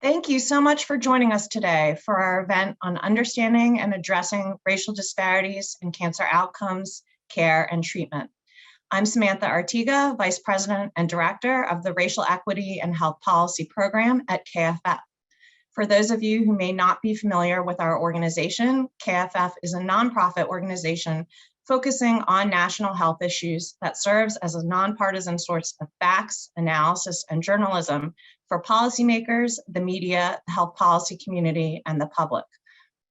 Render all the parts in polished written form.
Thank you so much for joining us today for our event on understanding and addressing racial disparities in cancer outcomes, care, and treatment. I'm Samantha Artiga, Vice President and Director of the Racial Equity and Health Policy Program at KFF. For those of you who may not be familiar with our organization, KFF is a nonprofit organization focusing on national health issues that serves as a nonpartisan source of facts, analysis, and journalism for policymakers, the media, the health policy community, and the public.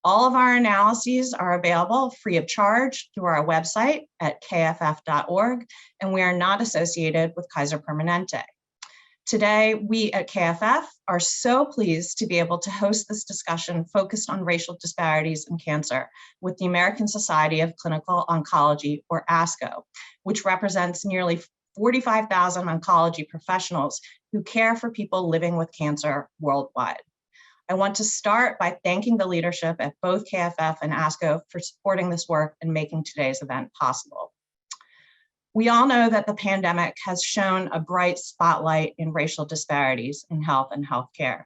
All of our analyses are available free of charge through our website at kff.org, and we are not associated with Kaiser Permanente. Today, we at KFF are so pleased to be able to host this discussion focused on racial disparities in cancer with the American Society of Clinical Oncology, or ASCO, which represents nearly 45,000 oncology professionals who care for people living with cancer worldwide. I want to start by thanking the leadership at both KFF and ASCO for supporting this work and making today's event possible. We all know that the pandemic has shown a bright spotlight in racial disparities in health and healthcare.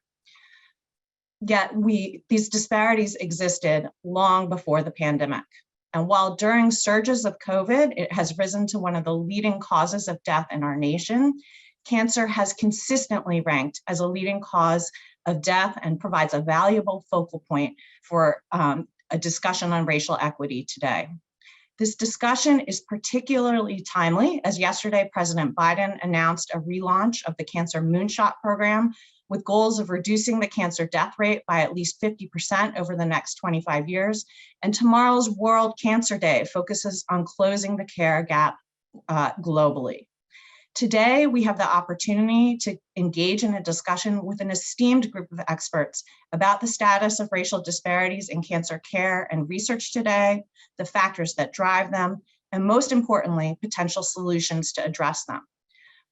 Yet these disparities existed long before the pandemic. And while during surges of COVID, it has risen to one of the leading causes of death in our nation, cancer has consistently ranked as a leading cause of death and provides a valuable focal point for a discussion on racial equity today. This discussion is particularly timely as yesterday President Biden announced a relaunch of the Cancer Moonshot program with goals of reducing the cancer death rate by at least 50% over the next 25 years. And tomorrow's World Cancer Day focuses on closing the care gap globally. Today, we have the opportunity to engage in a discussion with an esteemed group of experts about the status of racial disparities in cancer care and research today, the factors that drive them, and most importantly, potential solutions to address them.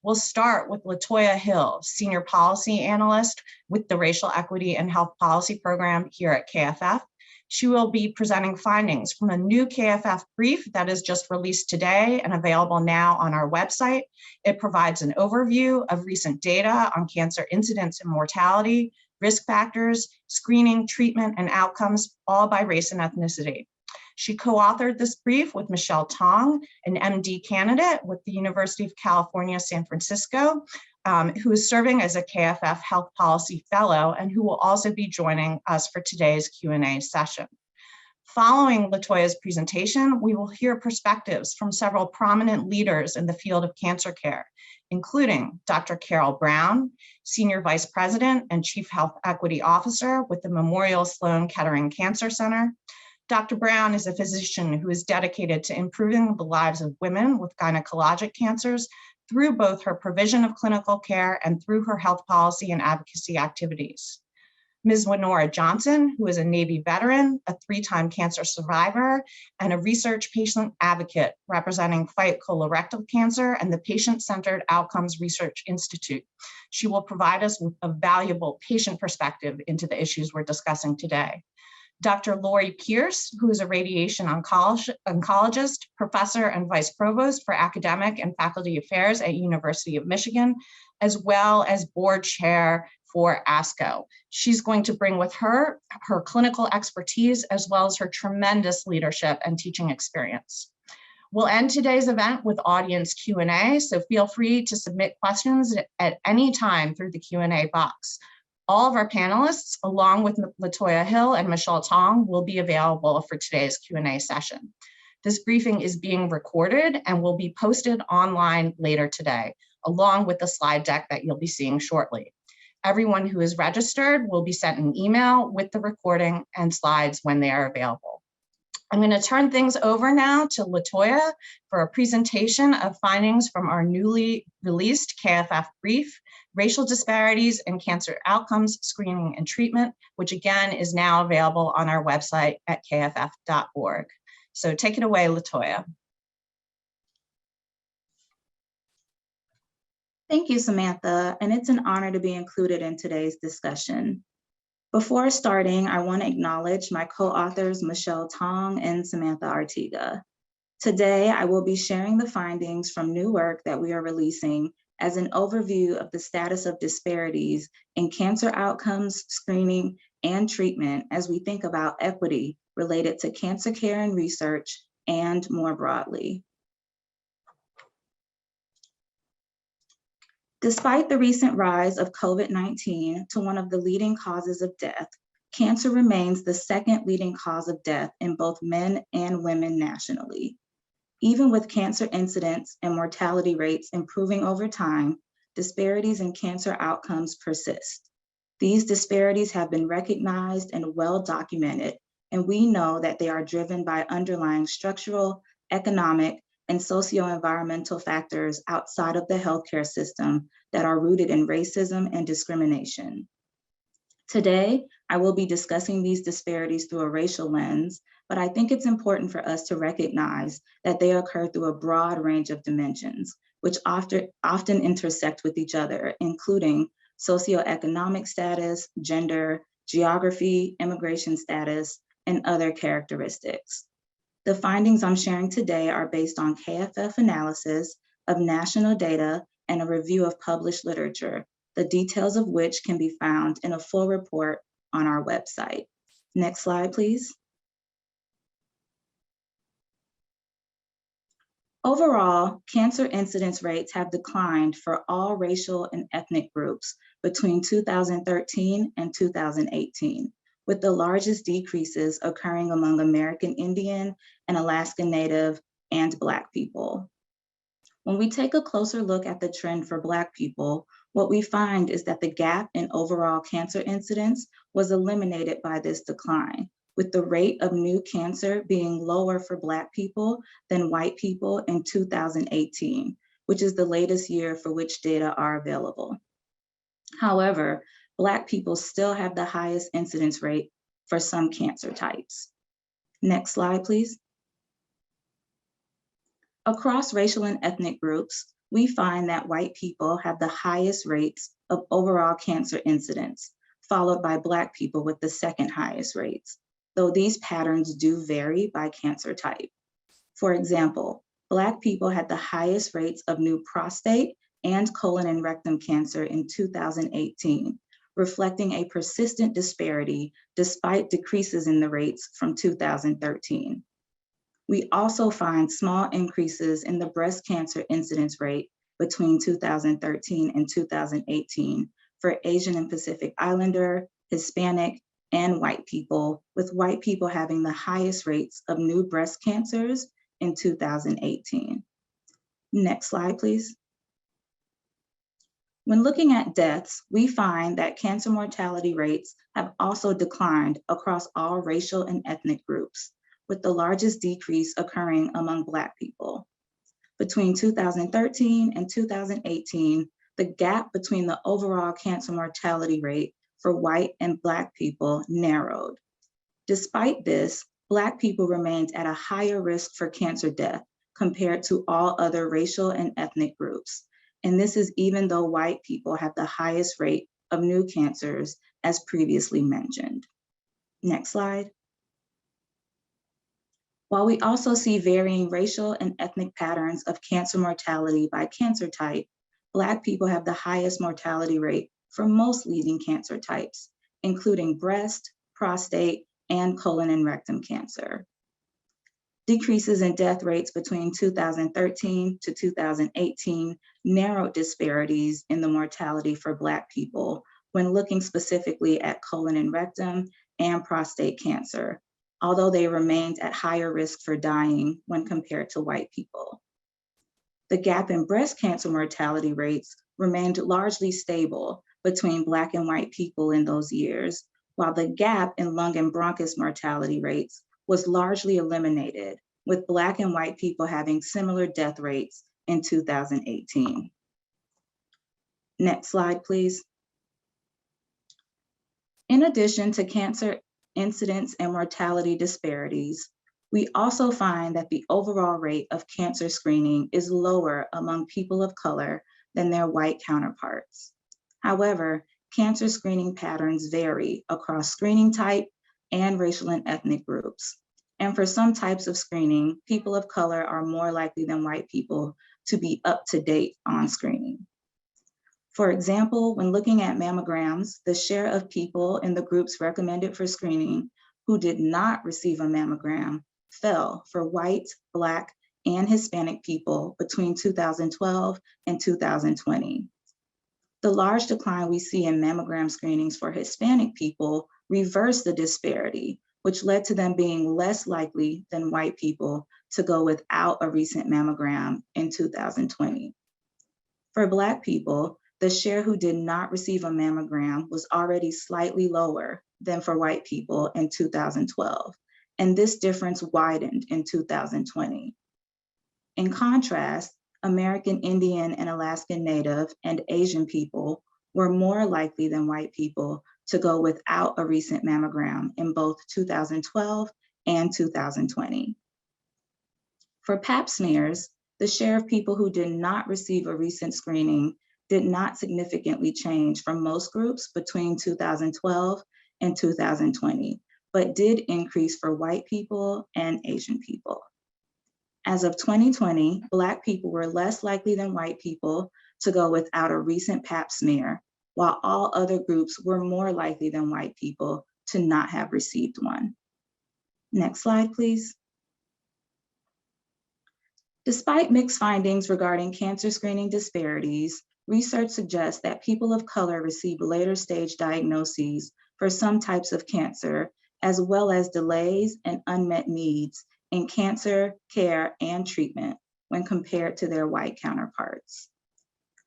We'll start with Latoya Hill, Senior Policy Analyst with the Racial Equity and Health Policy Program here at KFF. She will be presenting findings from a new KFF brief that is just released today and available now on our website. It provides an overview of recent data on cancer incidence and mortality, risk factors, screening, treatment, and outcomes, all by race and ethnicity. She co-authored this brief with Michelle Tong, an MD candidate with the University of California, San Francisco, who is serving as a KFF Health Policy Fellow and who will also be joining us for today's Q&A session. Following Latoya's presentation, we will hear perspectives from several prominent leaders in the field of cancer care, including Dr. Carol Brown, Senior Vice President and Chief Health Equity Officer with the Memorial Sloan Kettering Cancer Center. Dr. Brown is a physician who is dedicated to improving the lives of women with gynecologic cancers through both her provision of clinical care and through her health policy and advocacy activities. Ms. Winora Johnson, who is a Navy veteran, a 3-time cancer survivor, and a research patient advocate representing Fight Colorectal Cancer and the Patient-Centered Outcomes Research Institute. She will provide us with a valuable patient perspective into the issues we're discussing today. Dr. Lori Pierce, who is a radiation oncologist, professor and vice provost for academic and faculty affairs at University of Michigan, as well as board chair for ASCO. She's going to bring with her clinical expertise as well as her tremendous leadership and teaching experience. We'll end today's event with audience Q&A, so feel free to submit questions at any time through the Q&A box. All of our panelists, along with Latoya Hill and Michelle Tong, will be available for today's Q&A session. This briefing is being recorded and will be posted online later today, along with the slide deck that you'll be seeing shortly. Everyone who is registered will be sent an email with the recording and slides when they are available. I'm going to turn things over now to Latoya for a presentation of findings from our newly released KFF brief, Racial Disparities in Cancer Outcomes, Screening and Treatment, which again is now available on our website at kff.org. So take it away, Latoya. Thank you, Samantha, and it's an honor to be included in today's discussion. Before starting, I want to acknowledge my co-authors, Michelle Tong and Samantha Artiga. Today, I will be sharing the findings from new work that we are releasing as an overview of the status of disparities in cancer outcomes, screening, and treatment as we think about equity related to cancer care and research, and more broadly. Despite the recent rise of COVID-19 to one of the leading causes of death, cancer remains the second leading cause of death in both men and women nationally. Even with cancer incidence and mortality rates improving over time, disparities in cancer outcomes persist. These disparities have been recognized and well documented, and we know that they are driven by underlying structural, economic, and socio-environmental factors outside of the healthcare system that are rooted in racism and discrimination. Today, I will be discussing these disparities through a racial lens, but I think it's important for us to recognize that they occur through a broad range of dimensions, which often intersect with each other, including socioeconomic status, gender, geography, immigration status, and other characteristics. The findings I'm sharing today are based on KFF analysis of national data and a review of published literature, the details of which can be found in a full report on our website. Next slide, please. Overall, cancer incidence rates have declined for all racial and ethnic groups between 2013 and 2018, with the largest decreases occurring among American Indian and Alaska Native and Black people. When we take a closer look at the trend for Black people, what we find is that the gap in overall cancer incidence was eliminated by this decline, with the rate of new cancer being lower for Black people than white people in 2018, which is the latest year for which data are available. However, Black people still have the highest incidence rate for some cancer types. Next slide, please. Across racial and ethnic groups, we find that white people have the highest rates of overall cancer incidence, followed by Black people with the second highest rates, though these patterns do vary by cancer type. For example, Black people had the highest rates of new prostate and colon and rectum cancer in 2018, reflecting a persistent disparity despite decreases in the rates from 2013. We also find small increases in the breast cancer incidence rate between 2013 and 2018 for Asian and Pacific Islander, Hispanic, and white people, with white people having the highest rates of new breast cancers in 2018. Next slide, please. When looking at deaths, we find that cancer mortality rates have also declined across all racial and ethnic groups, with the largest decrease occurring among Black people. Between 2013 and 2018, the gap between the overall cancer mortality rate for white and Black people narrowed. Despite this, Black people remained at a higher risk for cancer death compared to all other racial and ethnic groups. And this is even though white people have the highest rate of new cancers, as previously mentioned. Next slide. While we also see varying racial and ethnic patterns of cancer mortality by cancer type, Black people have the highest mortality rate for most leading cancer types, including breast, prostate, and colon and rectum cancer. Decreases in death rates between 2013 to 2018 narrowed disparities in the mortality for Black people when looking specifically at colon and rectum and prostate cancer, although they remained at higher risk for dying when compared to white people. The gap in breast cancer mortality rates remained largely stable between Black and white people in those years, while the gap in lung and bronchus mortality rates was largely eliminated, with Black and white people having similar death rates in 2018. Next slide, please. In addition to cancer incidence and mortality disparities, we also find that the overall rate of cancer screening is lower among people of color than their white counterparts. However, cancer screening patterns vary across screening type and racial and ethnic groups. And for some types of screening, people of color are more likely than white people to be up to date on screening. For example, when looking at mammograms, the share of people in the groups recommended for screening who did not receive a mammogram fell for white, Black, and Hispanic people between 2012 and 2020. The large decline we see in mammogram screenings for Hispanic people reversed the disparity, which led to them being less likely than white people to go without a recent mammogram in 2020. For Black people, the share who did not receive a mammogram was already slightly lower than for white people in 2012, and this difference widened in 2020. In contrast, American Indian and Alaskan Native and Asian people were more likely than white people to go without a recent mammogram in both 2012 and 2020. For Pap smears, the share of people who did not receive a recent screening did not significantly change for most groups between 2012 and 2020, but did increase for white people and Asian people. As of 2020, Black people were less likely than white people to go without a recent Pap smear, while all other groups were more likely than white people to not have received one. Next slide, please. Despite mixed findings regarding cancer screening disparities, research suggests that people of color receive later stage diagnoses for some types of cancer, as well as delays and unmet needs in cancer care and treatment when compared to their white counterparts.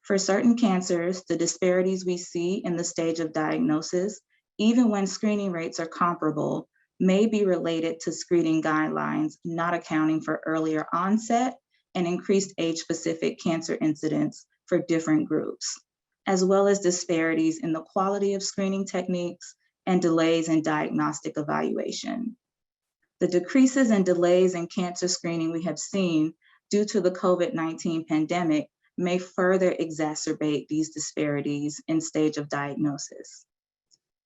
For certain cancers, the disparities we see in the stage of diagnosis, even when screening rates are comparable, may be related to screening guidelines not accounting for earlier onset and increased age-specific cancer incidence for different groups, as well as disparities in the quality of screening techniques and delays in diagnostic evaluation. The decreases and delays in cancer screening we have seen due to the COVID-19 pandemic may further exacerbate these disparities in stage of diagnosis.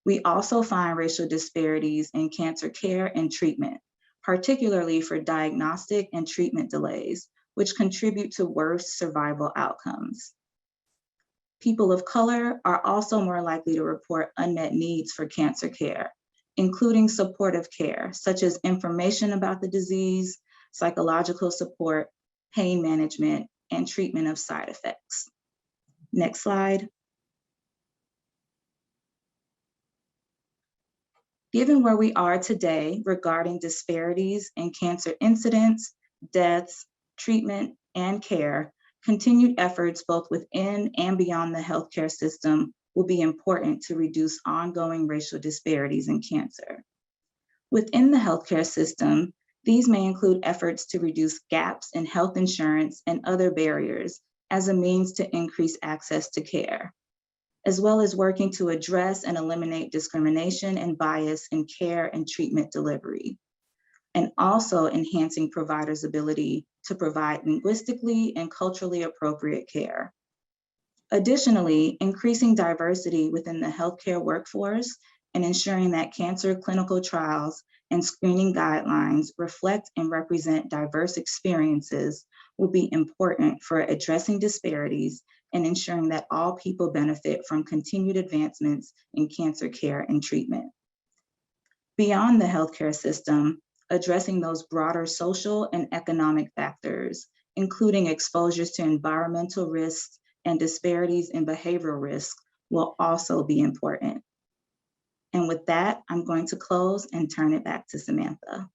We also find racial disparities in cancer care and treatment, particularly for diagnostic and treatment delays, which contribute to worse survival outcomes. People of color are also more likely to report unmet needs for cancer care, including supportive care, such as information about the disease, psychological support, pain management, and treatment of side effects. Next slide. Given where we are today regarding disparities in cancer incidence, deaths, treatment, and care, continued efforts both within and beyond the healthcare system will be important to reduce ongoing racial disparities in cancer. Within the healthcare system, these may include efforts to reduce gaps in health insurance and other barriers as a means to increase access to care, as well as working to address and eliminate discrimination and bias in care and treatment delivery, and also enhancing providers' ability to provide linguistically and culturally appropriate care. Additionally, increasing diversity within the healthcare workforce and ensuring that cancer clinical trials and screening guidelines reflect and represent diverse experiences will be important for addressing disparities and ensuring that all people benefit from continued advancements in cancer care and treatment. Beyond the healthcare system, addressing those broader social and economic factors, including exposures to environmental risks and disparities in behavioral risk, will also be important. And with that, I'm going to close and turn it back to Samantha.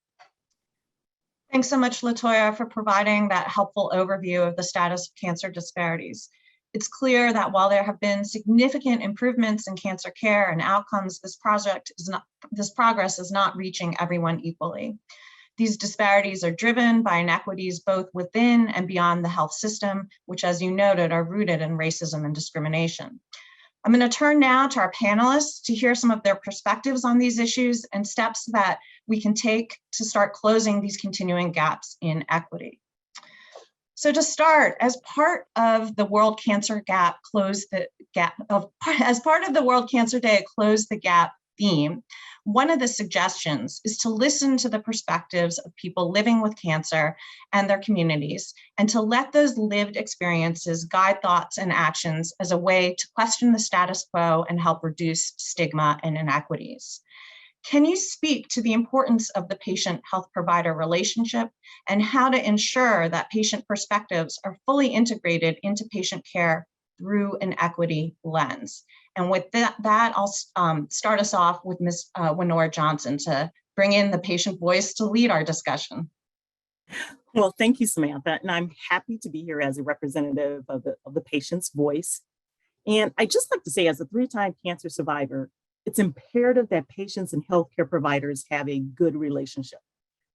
Thanks so much, Latoya, for providing that helpful overview of the status of cancer disparities. It's clear that while there have been significant improvements in cancer care and outcomes, this progress is not reaching everyone equally. These disparities are driven by inequities both within and beyond the health system, which, as you noted, are rooted in racism and discrimination. I'm going to turn now to our panelists to hear some of their perspectives on these issues and steps that we can take to start closing these continuing gaps in equity. So to start, as part of the World Cancer Day, Close the Gap theme, one of the suggestions is to listen to the perspectives of people living with cancer and their communities, and to let those lived experiences guide thoughts and actions as a way to question the status quo and help reduce stigma and inequities. Can you speak to the importance of the patient-health provider relationship and how to ensure that patient perspectives are fully integrated into patient care through an equity lens? And with that I'll start us off with Ms. Winora Johnson to bring in the patient voice to lead our discussion. Well, thank you, Samantha. And I'm happy to be here as a representative of the patient's voice. And I just like to say, as a 3-time cancer survivor, it's imperative that patients and healthcare providers have a good relationship,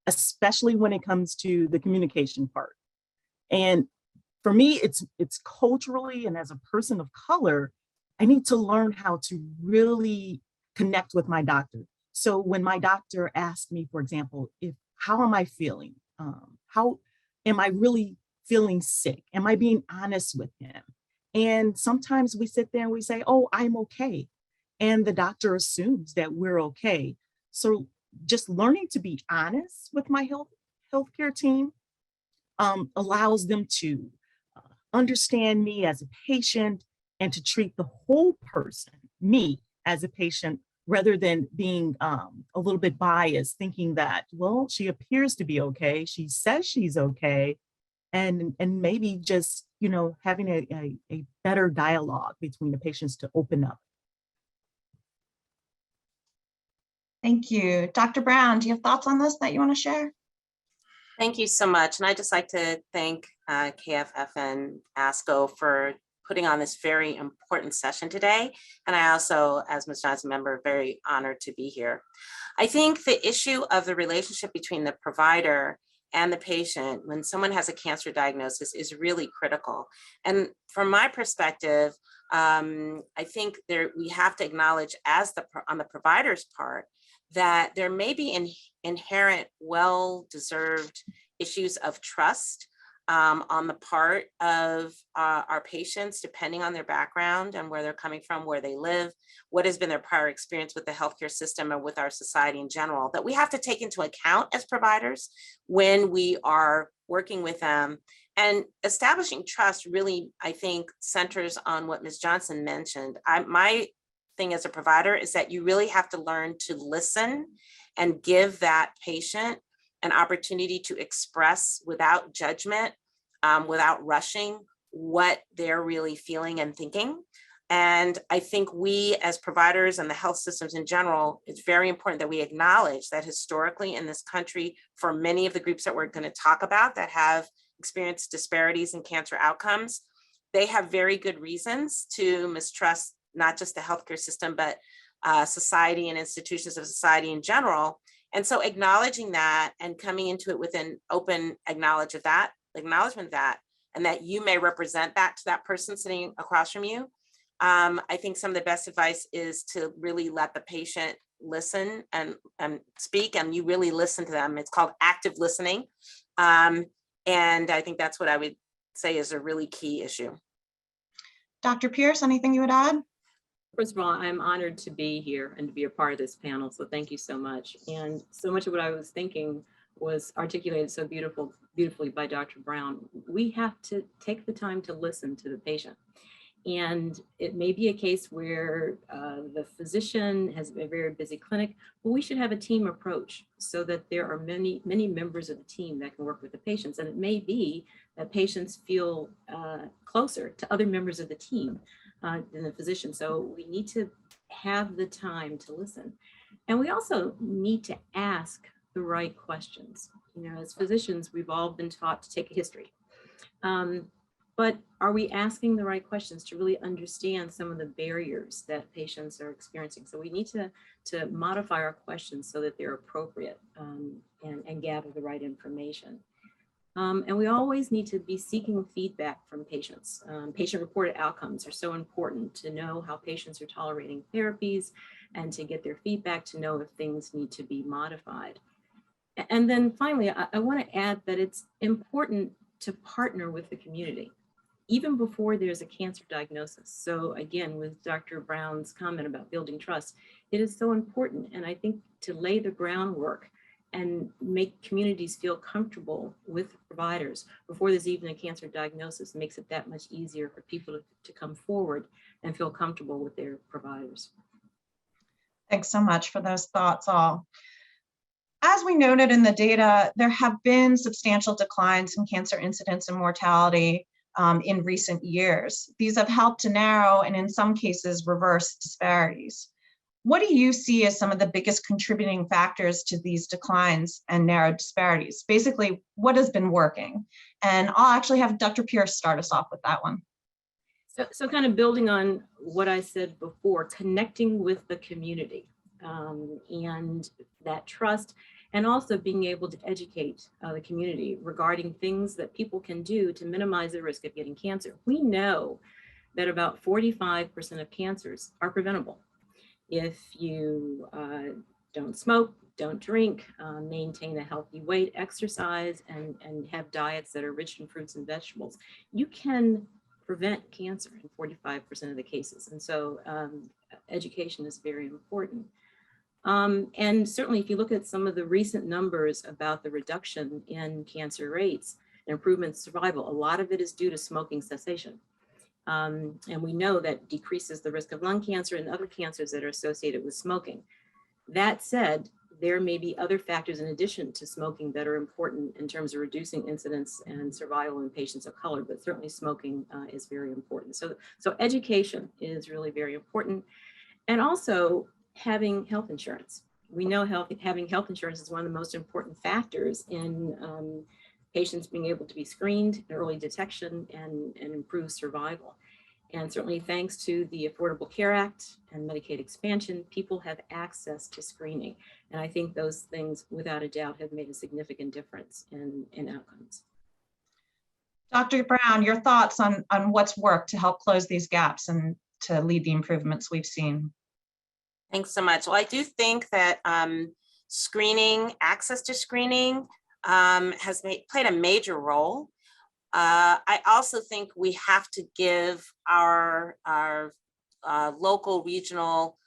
especially when it comes to the communication part. And for me, it's culturally, and as a person of color, I need to learn how to really connect with my doctor. So when my doctor asks me, for example, how am I feeling? How am I really feeling sick? Am I being honest with him? And sometimes we sit there and we say, oh, I'm okay. And the doctor assumes that we're okay. So just learning to be honest with my healthcare team allows them to understand me as a patient and to treat the whole person, me as a patient, rather than being a little bit biased, thinking that, well, she appears to be okay. She says she's okay. And maybe just, having a better dialogue between the patients to open up. Thank you. Dr. Brown, do you have thoughts on this that you want to share? Thank you so much. And I'd just like to thank KFF and ASCO for putting on this very important session today. And I also, as Ms. Johnson member, very honored to be here. I think the issue of the relationship between the provider and the patient when someone has a cancer diagnosis is really critical. And from my perspective, I think we have to acknowledge on the provider's part that there may be inherent well-deserved issues of trust on the part of our patients, depending on their background and where they're coming from, where they live, what has been their prior experience with the healthcare system or with our society in general, that we have to take into account as providers when we are working with them. And establishing trust really, I think, centers on what Ms. Johnson mentioned. My thing as a provider is that you really have to learn to listen and give that patient an opportunity to express without judgment, without rushing, what they're really feeling and thinking. And I think we as providers and the health systems in general, it's very important that we acknowledge that historically in this country, for many of the groups that we're going to talk about that have experienced disparities in cancer outcomes, they have very good reasons to mistrust not just the healthcare system, but society and institutions of society in general. And so acknowledging that and coming into it with an open acknowledgement of that, and that you may represent that to that person sitting across from you. I think some of the best advice is to really let the patient listen and speak, and you really listen to them. It's called active listening. And I think that's what I would say is a really key issue. Dr. Pierce, anything you would add? First of all, I'm honored to be here and to be a part of this panel. So thank you so much. And so much of what I was thinking was articulated so beautifully by Dr. Brown. We have to take the time to listen to the patient. And it may be a case where the physician has a very busy clinic, but we should have a team approach so that there are many members of the team that can work with the patients. And it may be that patients feel closer to other members of the team than the physician. So we need to have the time to listen. And we also need to ask the right questions. As physicians, we've all been taught to take a history. But are we asking the right questions to really understand some of the barriers that patients are experiencing? So we need to modify our questions so that they're appropriate and gather the right information. And we always need to be seeking feedback from patients. Patient-reported outcomes are so important to know how patients are tolerating therapies and to get their feedback to know if things need to be modified. And then finally, I want to add that it's important to partner with the community. even before there's a cancer diagnosis. So again, with Dr. Brown's comment about building trust, it is so important. And I think to lay the groundwork and make communities feel comfortable with providers before there's even a cancer diagnosis makes it that much easier for people to come forward and feel comfortable with their providers. Thanks so much for those thoughts all. As we noted in the data, there have been substantial declines in cancer incidence and mortality in recent years. These have helped to narrow and in some cases reverse disparities. What do you see as some of the biggest contributing factors to these declines and narrowed disparities? Basically, what has been working? And I'll actually have Dr. Pierce start us off with that one. So kind of building on what I said before, connecting with the community and that trust, and also being able to educate the community regarding things that people can do to minimize the risk of getting cancer. We know that about 45% of cancers are preventable. If you don't smoke, don't drink, maintain a healthy weight, exercise, and have diets that are rich in fruits and vegetables, you can prevent cancer in 45% of the cases. And so education is very important. And certainly if you look at some of the recent numbers about the reduction in cancer rates and improvement in survival, a lot of it is due to smoking cessation. And we know that decreases the risk of lung cancer and other cancers that are associated with smoking. That said, there may be other factors in addition to smoking that are important in terms of reducing incidence and survival in patients of color, but certainly smoking is very important. So education is really very important. And also having health insurance. We know having health insurance is one of the most important factors in patients being able to be screened, early detection, and improve survival. And certainly thanks to the Affordable Care Act and Medicaid expansion, people have access to screening. And I think those things, without a doubt, have made a significant difference in outcomes. Dr. Brown, your thoughts on what's worked to help close these gaps and to lead the improvements we've seen? Thanks so much. Well, I do think that screening, access to screening has played a major role. I also think we have to give our local, regional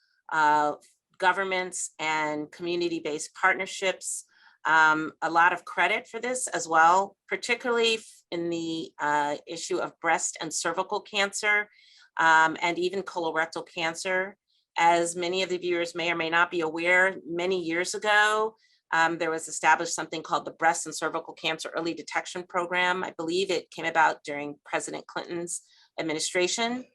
governments and community-based partnerships a lot of credit for this as well, particularly in the issue of breast and cervical cancer and even colorectal cancer. As many of the viewers may or may not be aware, many years ago, there was established something called the Breast and Cervical Cancer Early Detection Program. I believe it came about during President Clinton's administration.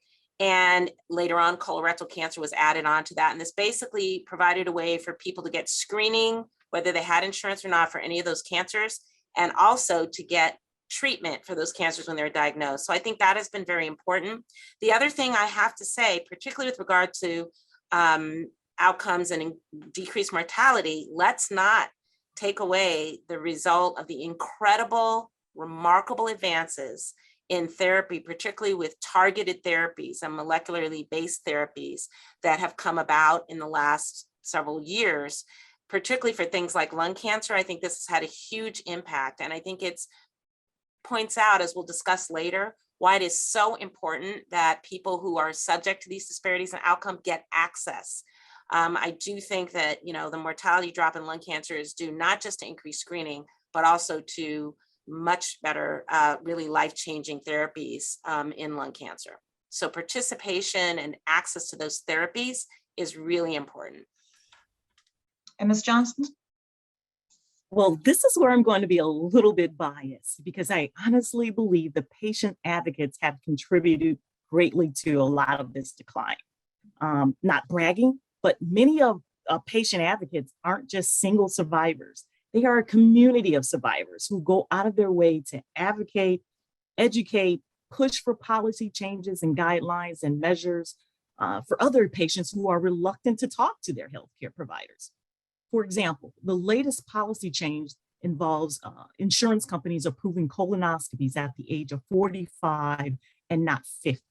And later on, colorectal cancer was added on to that. And this basically provided a way for people to get screening, whether they had insurance or not, for any of those cancers, and also to get treatment for those cancers when they're diagnosed. So I think that has been very important. The other thing I have to say, particularly with regard to outcomes and decreased mortality, let's not take away the result of the incredible, remarkable advances in therapy, particularly with targeted therapies and molecularly based therapies that have come about in the last several years, particularly for things like lung cancer. I think this has had a huge impact. And I think it's points out, as we'll discuss later, why it is so important that people who are subject to these disparities in outcome get access. I do think that, the mortality drop in lung cancer is due not just to increased screening, but also to much better, really life-changing therapies in lung cancer. So participation and access to those therapies is really important. And Ms. Johnson? Well, this is where I'm going to be a little bit biased because I honestly believe the patient advocates have contributed greatly to a lot of this decline. Not bragging, but many of patient advocates aren't just single survivors. They are a community of survivors who go out of their way to advocate, educate, push for policy changes and guidelines and measures for other patients who are reluctant to talk to their healthcare providers. For example, the latest policy change involves insurance companies approving colonoscopies at the age of 45 and not 50.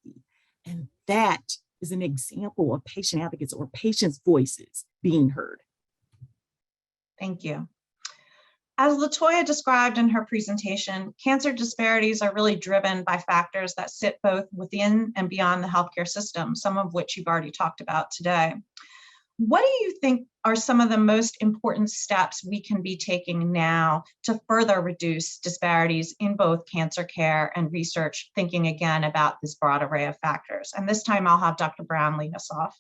And that is an example of patient advocates or patients' voices being heard. Thank you. As LaToya described in her presentation, cancer disparities are really driven by factors that sit both within and beyond the healthcare system, some of which you've already talked about today. What do you think are some of the most important steps we can be taking now to further reduce disparities in both cancer care and research, thinking again about this broad array of factors? And this time I'll have Dr. Brown lead us off.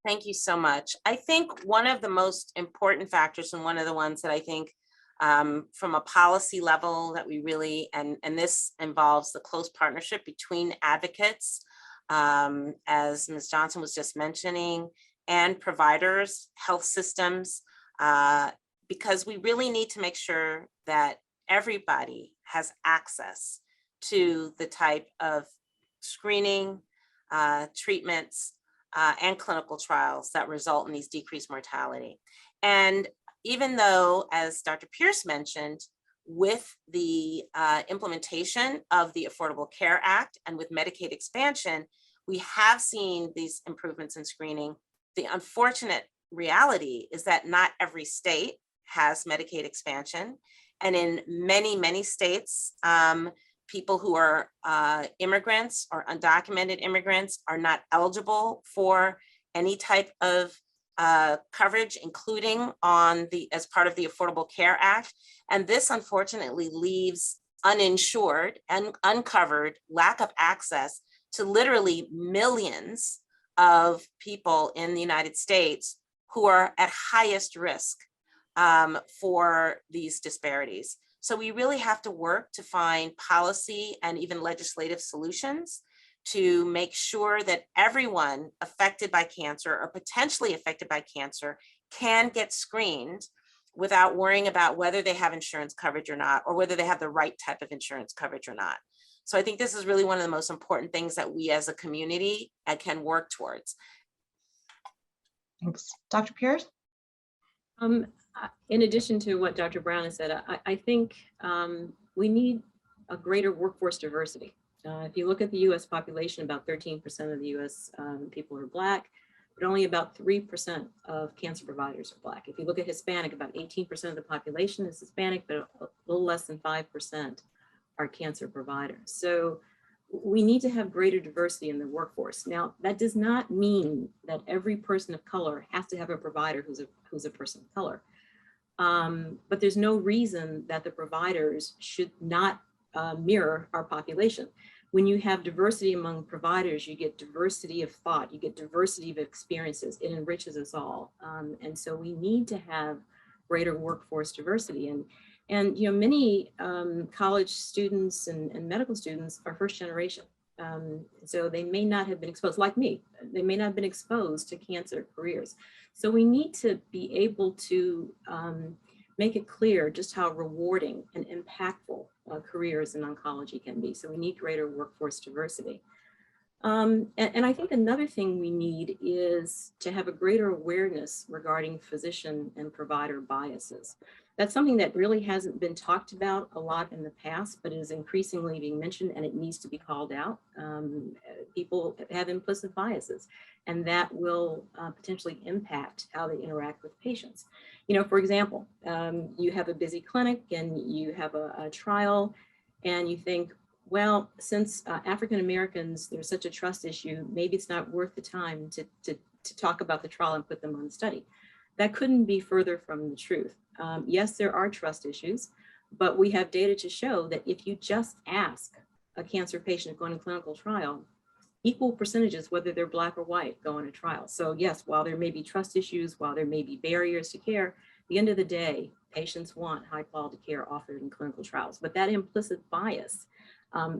Thank you so much. I think one of the most important factors, and one of the ones that I think from a policy level that we really, and this involves the close partnership between advocates, as Ms. Johnson was just mentioning, and providers, health systems, because we really need to make sure that everybody has access to the type of screening, treatments, and clinical trials that result in these decreased mortality. And even though, as Dr. Pierce mentioned, with the implementation of the Affordable Care Act and with Medicaid expansion, we have seen these improvements in screening. The unfortunate reality is that not every state has Medicaid expansion. And in many, many states, people who are immigrants or undocumented immigrants are not eligible for any type of coverage, including as part of the Affordable Care Act. And this unfortunately leaves uninsured and uncovered lack of access to literally millions of people in the United States who are at highest risk for these disparities. So we really have to work to find policy and even legislative solutions to make sure that everyone affected by cancer or potentially affected by cancer can get screened without worrying about whether they have insurance coverage or not, or whether they have the right type of insurance coverage or not. So I think this is really one of the most important things that we as a community can work towards. Thanks. Dr. Pierce? In addition to what Dr. Brown has said, I think we need a greater workforce diversity. If you look at the US population, about 13% of the US people are Black, but only about 3% of cancer providers are Black. If you look at Hispanic, about 18% of the population is Hispanic, but a little less than 5% are cancer providers. So we need to have greater diversity in the workforce. Now, that does not mean that every person of color has to have a provider who's a person of color. But there's no reason that the providers should not mirror our population. When you have diversity among providers, you get diversity of thought, you get diversity of experiences, it enriches us all. And so we need to have greater workforce diversity. And you know, many college students and medical students are first generation. So they may not have been exposed, like me, they may not have been exposed to cancer careers. So we need to be able to make it clear just how rewarding and impactful careers in oncology can be. So we need greater workforce diversity. And I think another thing we need is to have a greater awareness regarding physician and provider biases. That's something that really hasn't been talked about a lot in the past, but is increasingly being mentioned, and it needs to be called out. People have implicit biases, and that will potentially impact how they interact with patients. You know, for example, you have a busy clinic and you have a trial, and you think, well, since African Americans, there's such a trust issue, maybe it's not worth the time to talk about the trial and put them on the study. That couldn't be further from the truth. Yes, there are trust issues, but we have data to show that if you just ask a cancer patient going to clinical trial, equal percentages, whether they're Black or white, go on a trial. So yes, while there may be trust issues, while there may be barriers to care, at the end of the day, patients want high quality care offered in clinical trials, but that implicit bias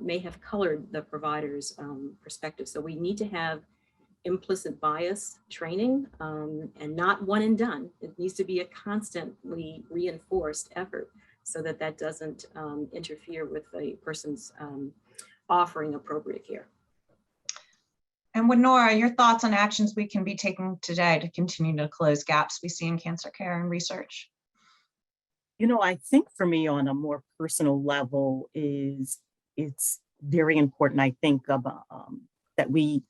may have colored the provider's perspective. So we need to have implicit bias training and not one and done. It needs to be a constantly reinforced effort so that that doesn't interfere with a person's offering appropriate care. And Winora, your thoughts on actions we can be taking today to continue to close gaps we see in cancer care and research? You know, I think for me on a more personal level it's very important, I think, that we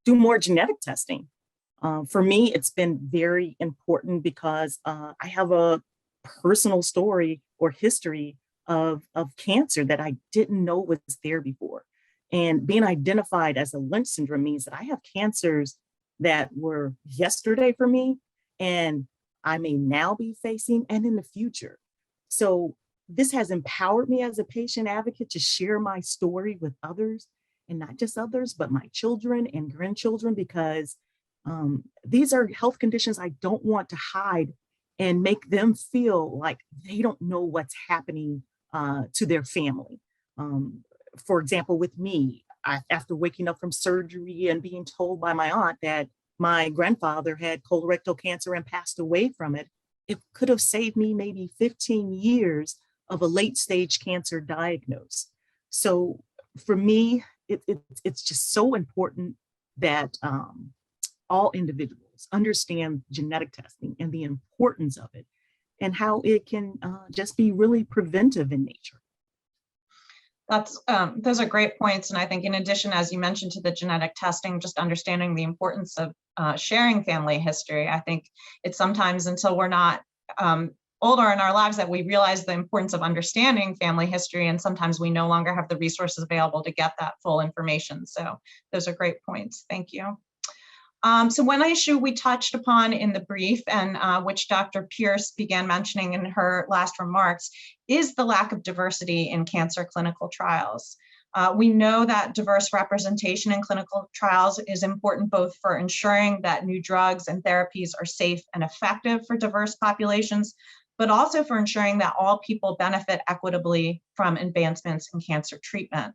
do more genetic testing. For me, it's been very important because I have a personal story or history of cancer that I didn't know was there before. And being identified as a Lynch syndrome means that I have cancers that were yesterday for me, and I may now be facing and in the future. So this has empowered me as a patient advocate to share my story with others, and not just others, but my children and grandchildren, because these are health conditions I don't want to hide and make them feel like they don't know what's happening to their family. For example, with me, after waking up from surgery and being told by my aunt that my grandfather had colorectal cancer and passed away from it, it could have saved me maybe 15 years of a late stage cancer diagnosis. So for me, it's just so important that all individuals understand genetic testing and the importance of it and how it can just be really preventive in nature. Those are great points. And I think in addition, as you mentioned, to the genetic testing, just understanding the importance of sharing family history. I think it's sometimes until we're not older in our lives that we realize the importance of understanding family history. And sometimes we no longer have the resources available to get that full information. So those are great points. Thank you. So one issue we touched upon in the brief, and which Dr. Pierce began mentioning in her last remarks, is the lack of diversity in cancer clinical trials. We know that diverse representation in clinical trials is important both for ensuring that new drugs and therapies are safe and effective for diverse populations, but also for ensuring that all people benefit equitably from advancements in cancer treatment.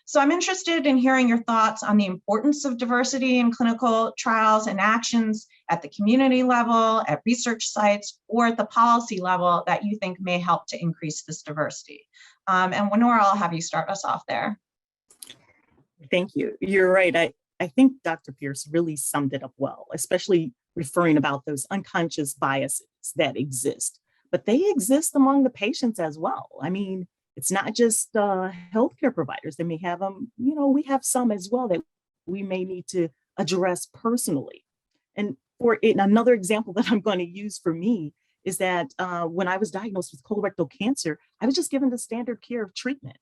So I'm interested in hearing your thoughts on the importance of diversity in clinical trials and actions at the community level, at research sites, or at the policy level that you think may help to increase this diversity. And Winora, I'll have you start us off there. Thank you. You're right. I think Dr. Pierce really summed it up well, especially referring about those unconscious biases that exist, but they exist among the patients as well. I mean, it's not just healthcare providers that may have them, we have some as well that we may need to address personally. And another example that I'm going to use for me is that when I was diagnosed with colorectal cancer, I was just given the standard care of treatment.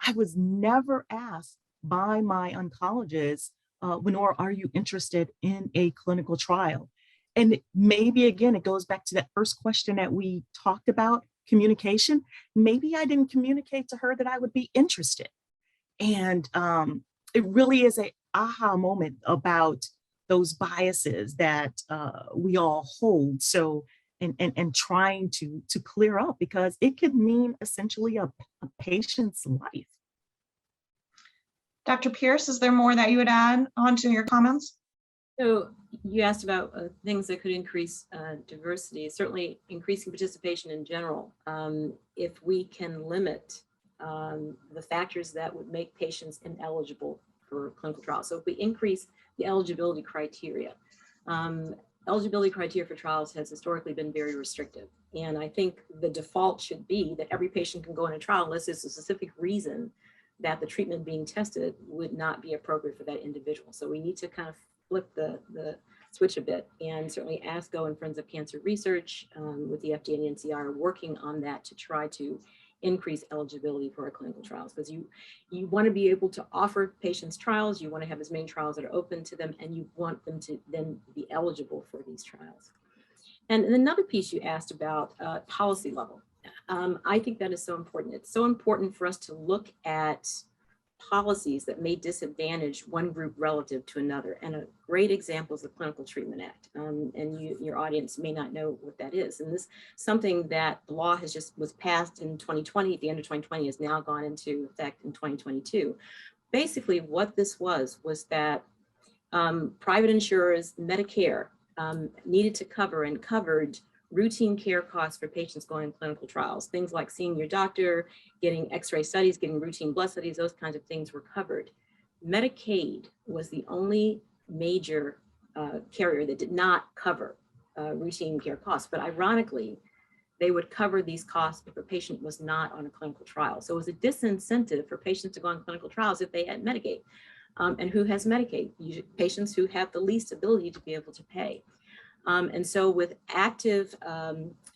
I was never asked by my oncologist, Winora, are you interested in a clinical trial? And maybe, again, it goes back to that first question that we talked about, communication. Maybe I didn't communicate to her that I would be interested. And it really is an aha moment about those biases that we all hold. So, and trying to clear up, because it could mean essentially a patient's life. Dr. Pierce, is there more that you would add on to your comments? So you asked about things that could increase diversity, certainly increasing participation in general. If we can limit the factors that would make patients ineligible for clinical trials. So if we increase the eligibility criteria for trials has historically been very restrictive. And I think the default should be that every patient can go in a trial unless there's a specific reason that the treatment being tested would not be appropriate for that individual. So we need to kind of flip the switch a bit, and certainly ASCO and Friends of Cancer Research with the FDA and NCI are working on that to try to increase eligibility for our clinical trials, because you want to be able to offer patients trials, you want to have as many trials that are open to them, and you want them to then be eligible for these trials. And another piece you asked about policy level. I think that is so important. It's so important for us to look at policies that may disadvantage one group relative to another. And a great example is the Clinical Treatment Act. And your audience may not know what that is. And this is something that the law was passed in 2020, at the end of 2020, has now gone into effect in 2022. Basically, what this was that private insurers, Medicare, needed to cover and covered routine care costs for patients going in clinical trials. Things like seeing your doctor, getting x-ray studies, getting routine blood studies, those kinds of things were covered. Medicaid was the only major carrier that did not cover routine care costs. But ironically, they would cover these costs if a patient was not on a clinical trial. So it was a disincentive for patients to go on clinical trials if they had Medicaid. And who has Medicaid? Patients who have the least ability to be able to pay. And so with active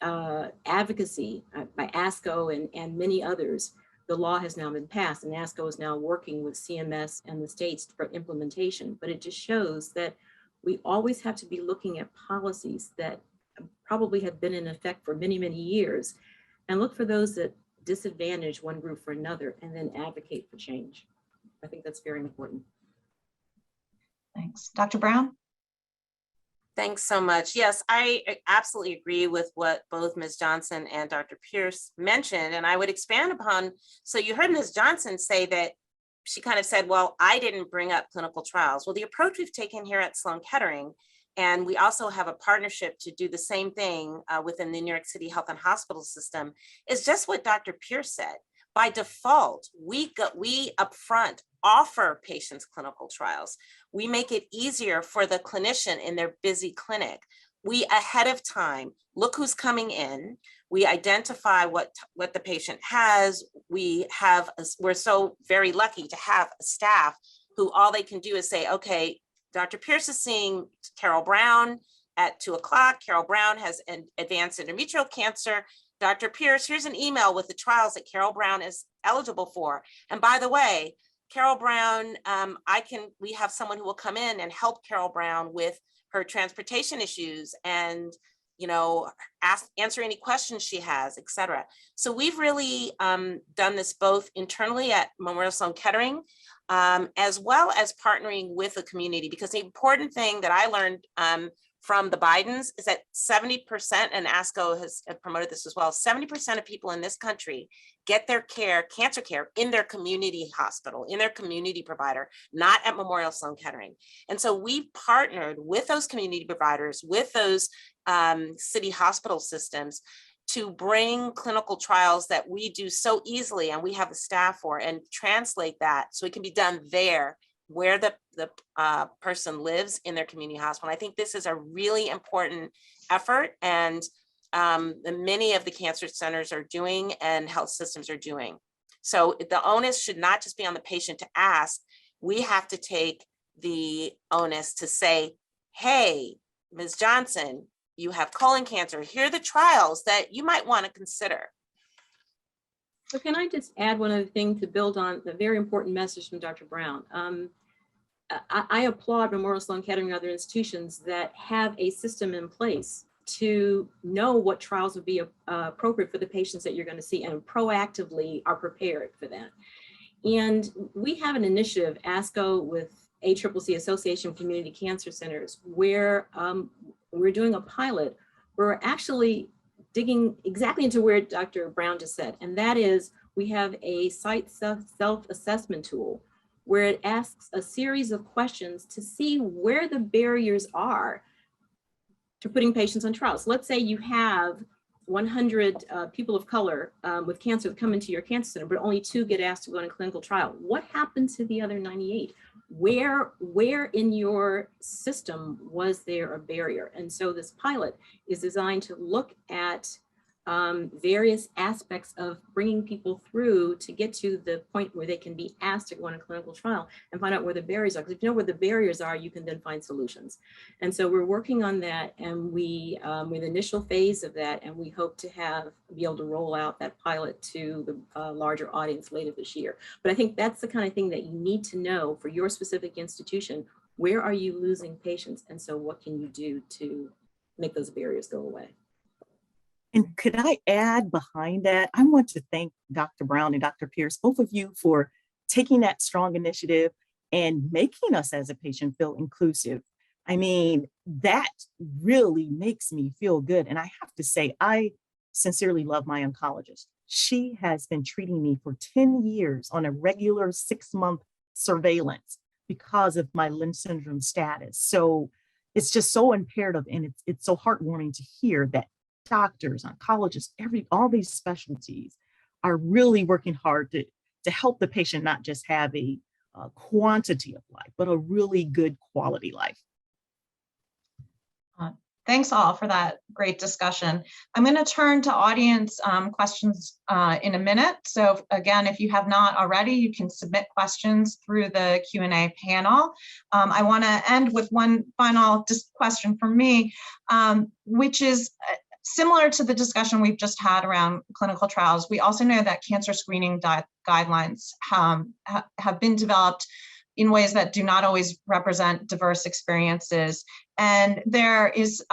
advocacy by ASCO and many others, the law has now been passed, and ASCO is now working with CMS and the states for implementation. But it just shows that we always have to be looking at policies that probably have been in effect for many, many years, and look for those that disadvantage one group for another, and then advocate for change. I think that's very important. Thanks. Dr. Brown? Thanks so much. Yes, I absolutely agree with what both Ms. Johnson and Dr. Pierce mentioned, and I would expand upon. So you heard Ms. Johnson say that she kind of said, well, I didn't bring up clinical trials. Well, the approach we've taken here at Sloan Kettering, and we also have a partnership to do the same thing within the New York City Health and Hospital System, is just what Dr. Pierce said. By default, we upfront offer patients clinical trials. We make it easier for the clinician in their busy clinic. We ahead of time look who's coming in. We identify what the patient has. We're so very lucky to have a staff who all they can do is say, okay, Dr. Pierce is seeing Carol Brown at 2 o'clock. Carol Brown has an advanced endometrial cancer. Dr. Pierce, here's an email with the trials that Carol Brown is eligible for. And by the way, Carol Brown, we have someone who will come in and help Carol Brown with her transportation issues and, answer any questions she has, et cetera. So we've really done this both internally at Memorial Sloan Kettering, as well as partnering with the community, because the important thing that I learned from the Bidens is that 70%, and ASCO has promoted this as well, 70% of people in this country get their care, cancer care, in their community hospital, in their community provider, not at Memorial Sloan Kettering. And so we partnered with those community providers, with those city hospital systems, to bring clinical trials that we do so easily and we have the staff for, and translate that so it can be done there where the person lives in their community hospital. I think this is a really important effort, and many of the cancer centers are doing and health systems are doing. So the onus should not just be on the patient to ask. We have to take the onus to say, hey, Ms. Johnson, you have colon cancer. Here are the trials that you might want to consider. So can I just add one other thing to build on the very important message from Dr. Brown? I applaud Memorial Sloan Kettering and other institutions that have a system in place to know what trials would be appropriate for the patients that you're going to see, and proactively are prepared for that. And we have an initiative, ASCO, with ACCC, Association of Community Cancer Centers, where we're doing a pilot. We're actually digging exactly into where Dr. Brown just said, and that is, we have a site self-assessment tool where it asks a series of questions to see where the barriers are to putting patients on trials. Let's say you have 100 people of color with cancer that come into your cancer center, but only 2 get asked to go on a clinical trial. What happened to the other 98? Where in your system was there a barrier? And so this pilot is designed to look at various aspects of bringing people through to get to the point where they can be asked to go on a clinical trial and find out where the barriers are. Because if you know where the barriers are, you can then find solutions. And so we're working on that, and we're in the initial phase of that, and we hope to be able to roll out that pilot to the larger audience later this year. But I think that's the kind of thing that you need to know for your specific institution. Where are you losing patients? And so what can you do to make those barriers go away? And could I add behind that, I want to thank Dr. Brown and Dr. Pierce, both of you, for taking that strong initiative and making us as a patient feel inclusive. I mean, that really makes me feel good. And I have to say, I sincerely love my oncologist. She has been treating me for 10 years on a regular 6-month surveillance because of my Lynch syndrome status. So it's just so imperative, and it's so heartwarming to hear that doctors, oncologists, all these specialties are really working hard to help the patient not just have a quantity of life, but a really good quality life. Thanks all for that great discussion. I'm going to turn to audience questions in a minute. So again, if you have not already, you can submit questions through the Q&A panel. I want to end with one final question from me, which is similar to the discussion we've just had around clinical trials. We also know that cancer screening guidelines have been developed in ways that do not always represent diverse experiences. And there is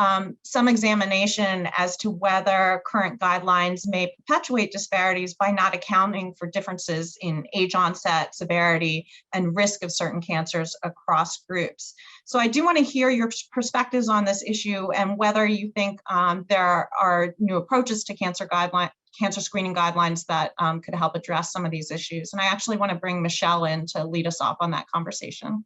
some examination as to whether current guidelines may perpetuate disparities by not accounting for differences in age onset, severity, and risk of certain cancers across groups. So I do want to hear your perspectives on this issue and whether you think there are new approaches to cancer screening guidelines that could help address some of these issues. And I actually want to bring Michelle in to lead us off on that conversation.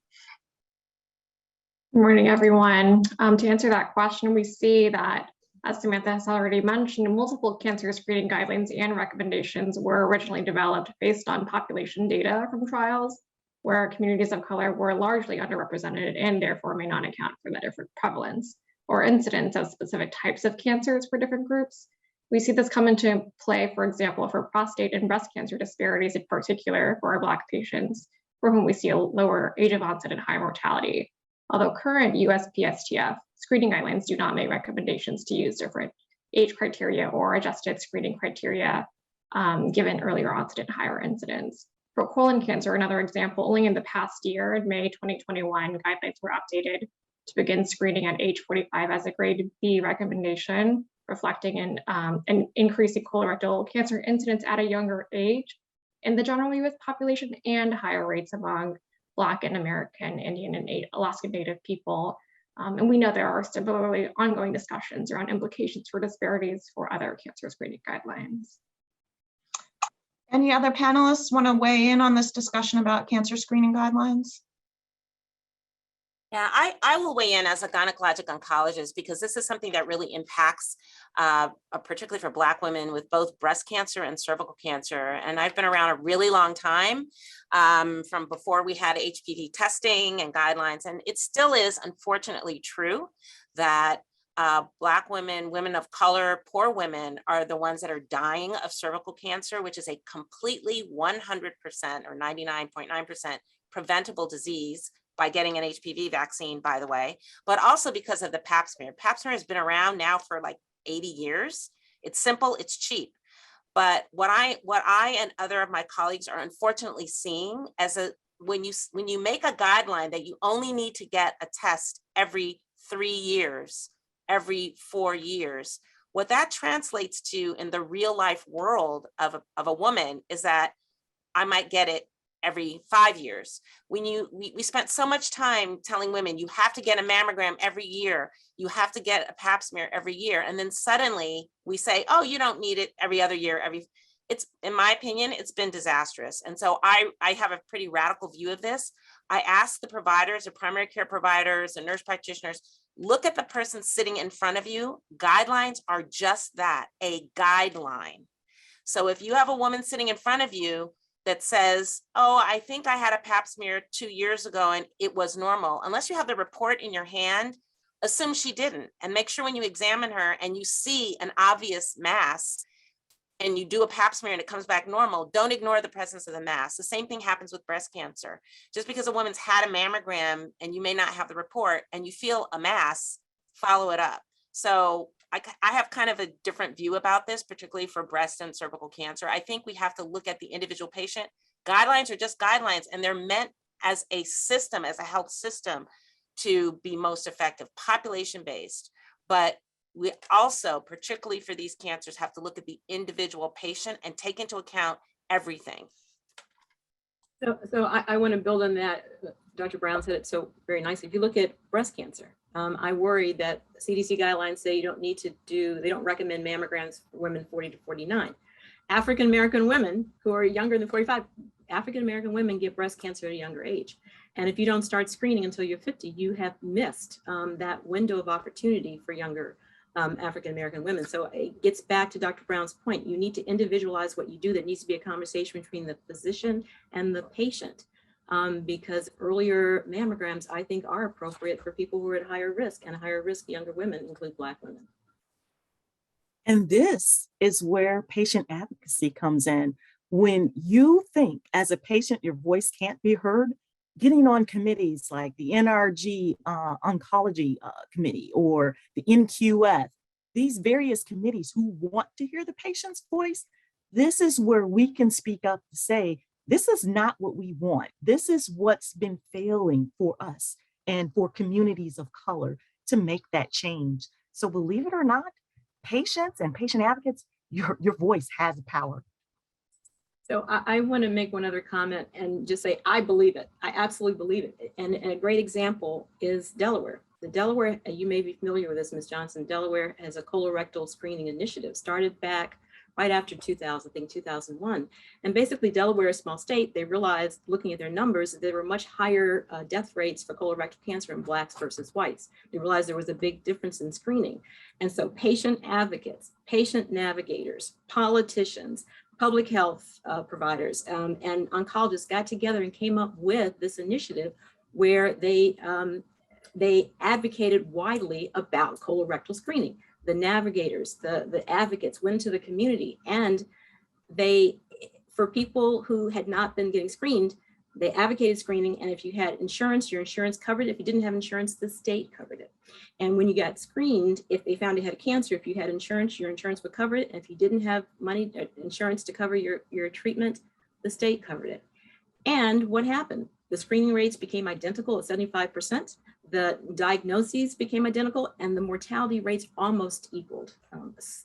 Good morning, everyone. To answer that question, we see that, as Samantha has already mentioned, multiple cancer screening guidelines and recommendations were originally developed based on population data from trials where communities of color were largely underrepresented and therefore may not account for the different prevalence or incidence of specific types of cancers for different groups. We see this come into play, for example, for prostate and breast cancer disparities, in particular for our Black patients, for whom we see a lower age of onset and high mortality. Although current USPSTF screening guidelines do not make recommendations to use different age criteria or adjusted screening criteria given earlier onset and higher incidence. For colon cancer, another example, only in the past year, in May 2021, guidelines were updated to begin screening at age 45 as a grade B recommendation, reflecting an increase in colorectal cancer incidence at a younger age in the general US population and higher rates among Black and American, Indian, and Alaska Native people. And we know there are similarly ongoing discussions around implications for disparities for other cancer screening guidelines. Any other panelists want to weigh in on this discussion about cancer screening guidelines? Yeah, I will weigh in as a gynecologic oncologist because this is something that really impacts, particularly for Black women with both breast cancer and cervical cancer. And I've been around a really long time, from before we had HPV testing and guidelines. And it still is unfortunately true that Black women, women of color, poor women are the ones that are dying of cervical cancer, which is a completely 100% or 99.9% preventable disease by getting an HPV vaccine, by the way, but also because of the pap smear. Pap smear has been around now for like 80 years. It's simple, it's cheap. But what I and other of my colleagues are unfortunately seeing as when you make a guideline that you only need to get a test every 3 years, every 4 years, what that translates to in the real life world of a woman is that I might get it every 5 years. When we spent so much time telling women, you have to get a mammogram every year, you have to get a pap smear every year. And then suddenly we say, oh, you don't need it every other year. It's, in my opinion, it's been disastrous. And so I have a pretty radical view of this. I ask the providers, the primary care providers, the nurse practitioners, look at the person sitting in front of you. Guidelines are just that, a guideline. So if you have a woman sitting in front of you that says, oh, I think I had a pap smear 2 years ago and it was normal, unless you have the report in your hand, assume she didn't. And make sure when you examine her and you see an obvious mass and you do a pap smear and it comes back normal, don't ignore the presence of the mass. The same thing happens with breast cancer. Just because a woman's had a mammogram and you may not have the report and you feel a mass, follow it up. So I have kind of a different view about this, particularly for breast and cervical cancer. I think we have to look at the individual patient. Guidelines are just guidelines, and they're meant as a system, as a health system, to be most effective, population-based. But we also, particularly for these cancers, have to look at the individual patient and take into account everything. So I want to build on that. Dr. Brown said it so very nicely. If you look at breast cancer, I worry that CDC guidelines say you don't need to they don't recommend mammograms for women 40 to 49. African-American women who are younger than 45, African-American women get breast cancer at a younger age. And if you don't start screening until you're 50, you have missed that window of opportunity for younger African-American women. So it gets back to Dr. Brown's point. You need to individualize what you do. That needs to be a conversation between the physician and the patient. because earlier mammograms, I think, are appropriate for people who are at higher risk, and higher risk younger women include Black women. And this is where patient advocacy comes in. When you think as a patient your voice can't be heard, getting on committees like the NRG Oncology Committee or the NQF, these various committees who want to hear the patient's voice, this is where we can speak up to say, this is not what we want. This is what's been failing for us and for communities of color to make that change. So believe it or not, patients and patient advocates, your voice has power. So I want to make one other comment and just say, I believe it. I absolutely believe it. And a great example is Delaware. The Delaware, you may be familiar with this, Ms. Johnson, Delaware has a colorectal screening initiative started back right after 2000, I think 2001. And basically Delaware, a small state, they realized looking at their numbers, that there were much higher death rates for colorectal cancer in Blacks versus whites. They realized there was a big difference in screening. And so patient advocates, patient navigators, politicians, public health providers, and oncologists got together and came up with this initiative where they advocated widely about colorectal screening. The navigators, the advocates went to the community, and they, for people who had not been getting screened, they advocated screening. And if you had insurance, your insurance covered it. If you didn't have insurance, the state covered it. And when you got screened, if they found you had cancer, if you had insurance, your insurance would cover it. And if you didn't have money, insurance to cover your treatment, the state covered it. And what happened? The screening rates became identical at 75%. The diagnoses became identical, and the mortality rates almost equaled,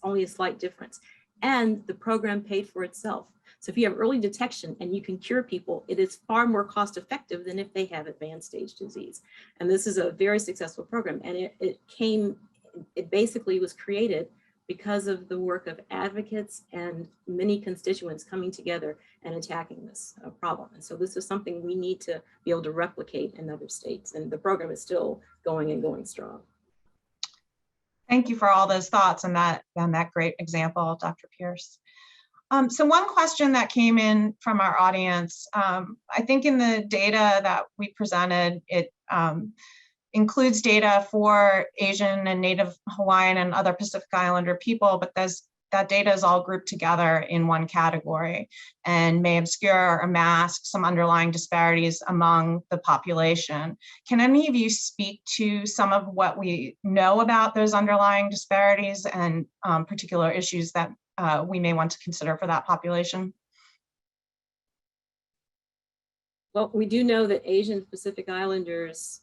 only a slight difference. And the program paid for itself. So if you have early detection and you can cure people, it is far more cost effective than if they have advanced stage disease. And this is a very successful program. And it basically was created because of the work of advocates and many constituents coming together and attacking this problem. And so this is something we need to be able to replicate in other states. And the program is still going and going strong. Thank you for all those thoughts and that great example, Dr. Pierce. So one question that came in from our audience, I think in the data that we presented, it includes data for Asian and Native Hawaiian and other Pacific Islander people, but that data is all grouped together in one category and may obscure or mask some underlying disparities among the population. Can any of you speak to some of what we know about those underlying disparities and particular issues that we may want to consider for that population? Well, we do know that Asian Pacific Islanders,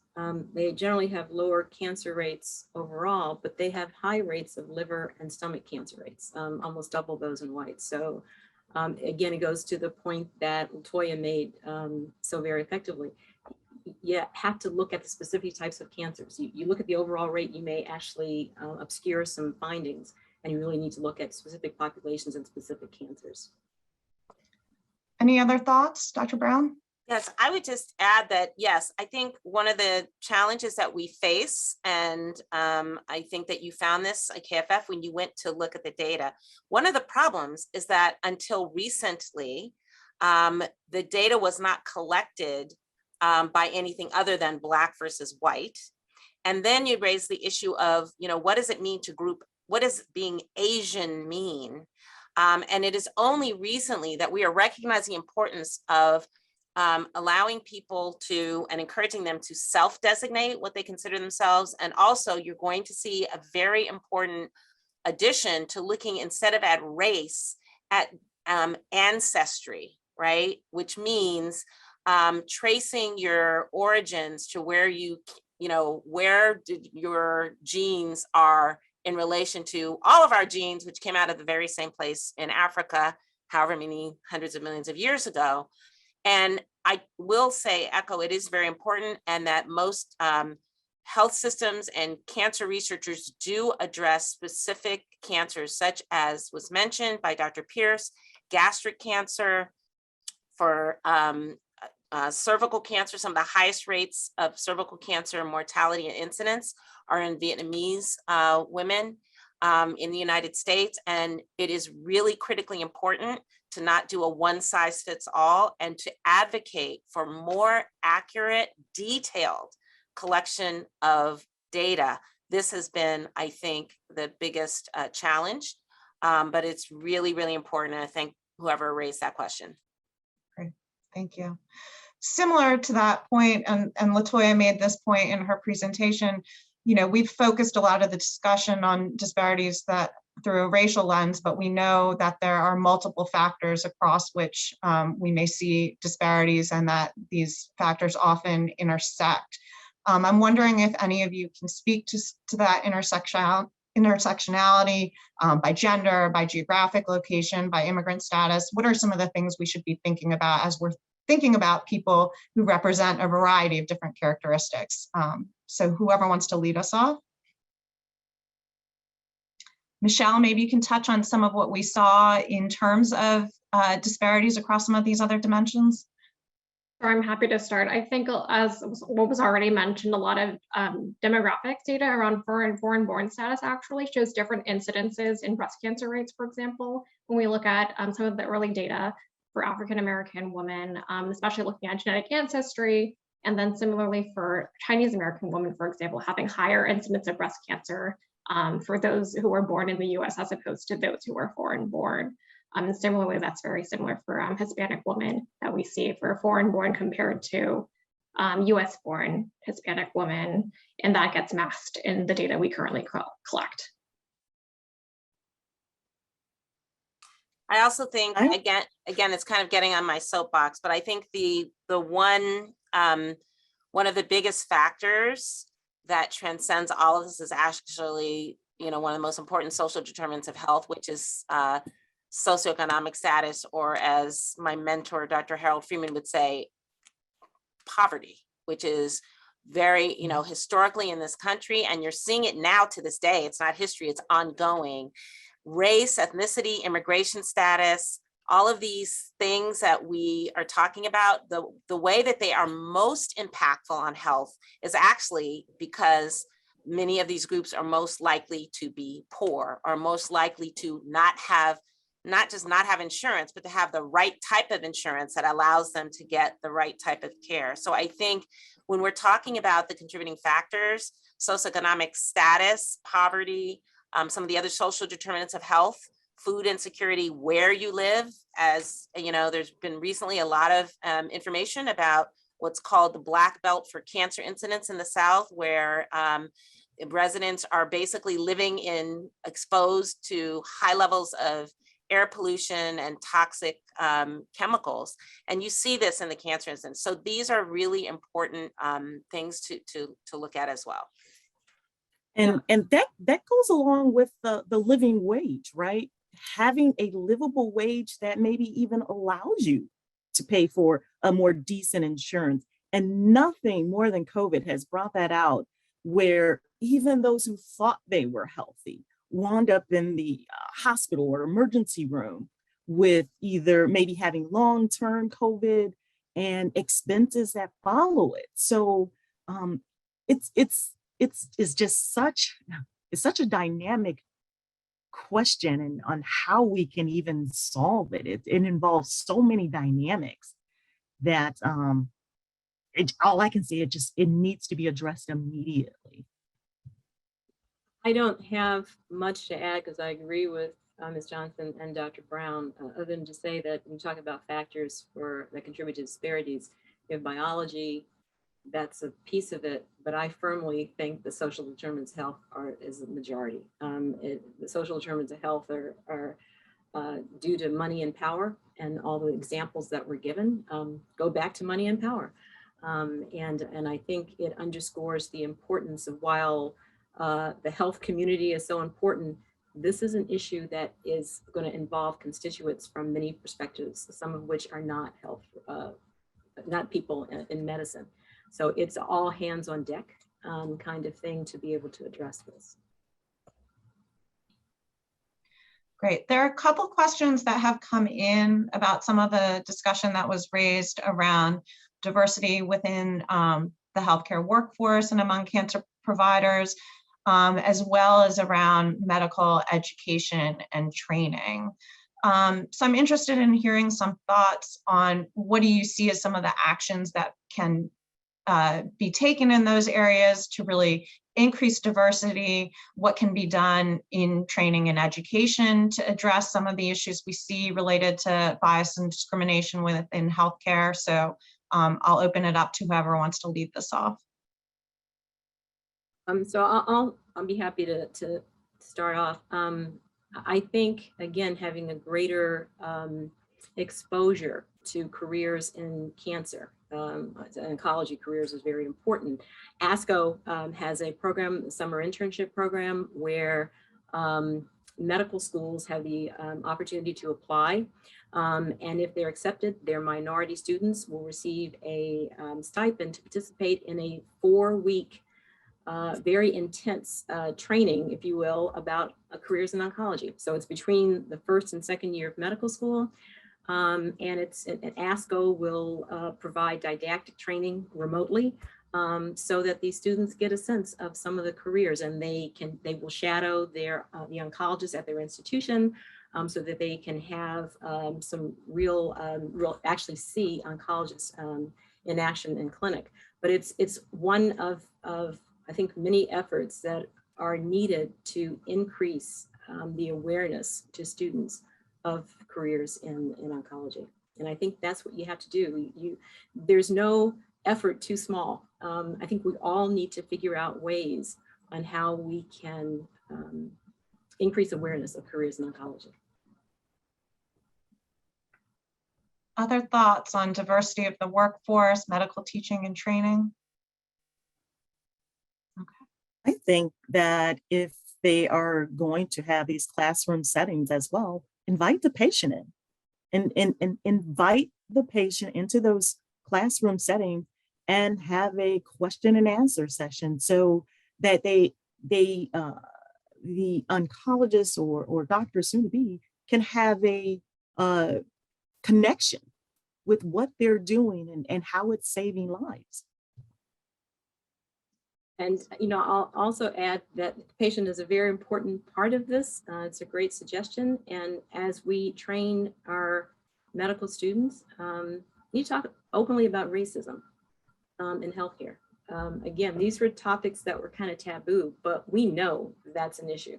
they generally have lower cancer rates overall, but they have high rates of liver and stomach cancer rates, almost double those in whites. So again, it goes to the point that Latoya made so very effectively. You have to look at the specific types of cancers. You look at the overall rate, you may actually obscure some findings, and you really need to look at specific populations and specific cancers. Any other thoughts, Dr. Brown? Yes, I would just add that, yes, I think one of the challenges that we face, and I think that you found this at KFF when you went to look at the data, one of the problems is that until recently, the data was not collected by anything other than Black versus white. And then you raise the issue of, what does it mean to group, what does being Asian mean? And it is only recently that we are recognizing the importance of allowing people to and encouraging them to self-designate what they consider themselves. And also you're going to see a very important addition to looking instead of at race, at ancestry, right? Which means tracing your origins to where where your genes are in relation to all of our genes, which came out of the very same place in Africa, however many hundreds of millions of years ago. And I will say, echo, it is very important, and that most health systems and cancer researchers do address specific cancers, such as was mentioned by Dr. Pierce, gastric cancer, for cervical cancer. Some of the highest rates of cervical cancer mortality and incidence are in Vietnamese women in the United States. And it is really critically important to not do a one size fits all and to advocate for more accurate, detailed collection of data. This has been, I think, the biggest challenge, but it's really, really important. And I thank whoever raised that question. Great, thank you. Similar to that point, and Latoya made this point in her presentation, you know, we've focused a lot of the discussion on disparities that through a racial lens, but we know that there are multiple factors across which we may see disparities and that these factors often intersect. I'm wondering if any of you can speak to that intersectionality by gender, by geographic location, by immigrant status. What are some of the things we should be thinking about as we're thinking about people who represent a variety of different characteristics? So whoever wants to lead us off. Michelle, maybe you can touch on some of what we saw in terms of disparities across some of these other dimensions. I'm happy to start. I think, as what was already mentioned, a lot of demographic data around foreign-born status actually shows different incidences in breast cancer rates, for example. When we look at some of the early data for African-American women, especially looking at genetic ancestry, and then similarly for Chinese-American women, for example, having higher incidence of breast cancer for those who were born in the US as opposed to those who were foreign-born. And similarly, that's very similar for Hispanic women that we see for foreign-born compared to US-born Hispanic women, and that gets masked in the data we currently collect. I also think, again, it's kind of getting on my soapbox, but I think the one of the biggest factors that transcends all of this is actually, you know, one of the most important social determinants of health, which is socioeconomic status, or as my mentor, Dr. Harold Freeman would say, poverty, which is very, you know, historically in this country, and you're seeing it now to this day. It's not history, it's ongoing. Race, ethnicity, immigration status, all of these things that we are talking about, the way that they are most impactful on health is actually because many of these groups are most likely to be poor, or most likely to not just not have insurance, but to have the right type of insurance that allows them to get the right type of care. So I think when we're talking about the contributing factors, socioeconomic status, poverty, some of the other social determinants of health, food insecurity, where you live, as you know, there's been recently a lot of information about what's called the Black Belt for cancer incidence in the South, where residents are basically living exposed to high levels of air pollution and toxic chemicals. And you see this in the cancer incidence. So these are really important things to look at as well. And that goes along with the living wage, right? Having a livable wage that maybe even allows you to pay for a more decent insurance. And nothing more than COVID has brought that out, where even those who thought they were healthy wound up in the hospital or emergency room with either maybe having long-term COVID and expenses that follow it. So it's just such a dynamic question, and on how we can even solve it. It involves so many dynamics that all I can say, it needs to be addressed immediately. I don't have much to add because I agree with Ms. Johnson and Dr. Brown, other than to say that when you talk about factors that contribute to disparities, you have biology, that's a piece of it, but I firmly think the social determinants of health is the majority. The social determinants of health are due to money and power, and all the examples that were given go back to money and power. And I think it underscores the importance of, while the health community is so important, this is an issue that is going to involve constituents from many perspectives, some of which are not not people in medicine. So it's all hands on deck kind of thing to be able to address this. Great. There are a couple questions that have come in about some of the discussion that was raised around diversity within the healthcare workforce and among cancer providers, as well as around medical education and training. So I'm interested in hearing some thoughts on what do you see as some of the actions that can be taken in those areas to really increase diversity, what can be done in training and education to address some of the issues we see related to bias and discrimination within healthcare. So I'll open it up to whoever wants to lead this off. So I'll be happy to start off. I think, again, having a greater exposure to careers in cancer, oncology careers is very important. ASCO has a program, a summer internship program, where medical schools have the opportunity to apply. And if they're accepted, their minority students will receive a stipend to participate in a 4-week very intense training, if you will, about careers in oncology. So it's between the first and second year of medical school. And ASCO will provide didactic training remotely so that these students get a sense of some of the careers, and they will shadow the oncologists at their institution so that they can have some real actually see oncologists in action in clinic. But it's one of I think many efforts that are needed to increase the awareness to students of careers in oncology. And I think that's what you have to do. There's no effort too small. I think we all need to figure out ways on how we can increase awareness of careers in oncology. Other thoughts on diversity of the workforce, medical teaching and training? I think that if they are going to have these classroom settings as well, invite the patient in and invite the patient into those classroom settings and have a question and answer session so that the oncologists or doctors soon to be can have a connection with what they're doing and how it's saving lives. And, I'll also add that the patient is a very important part of this. It's a great suggestion. And as we train our medical students, you talk openly about racism in healthcare. Again, these were topics that were kind of taboo, but we know that's an issue.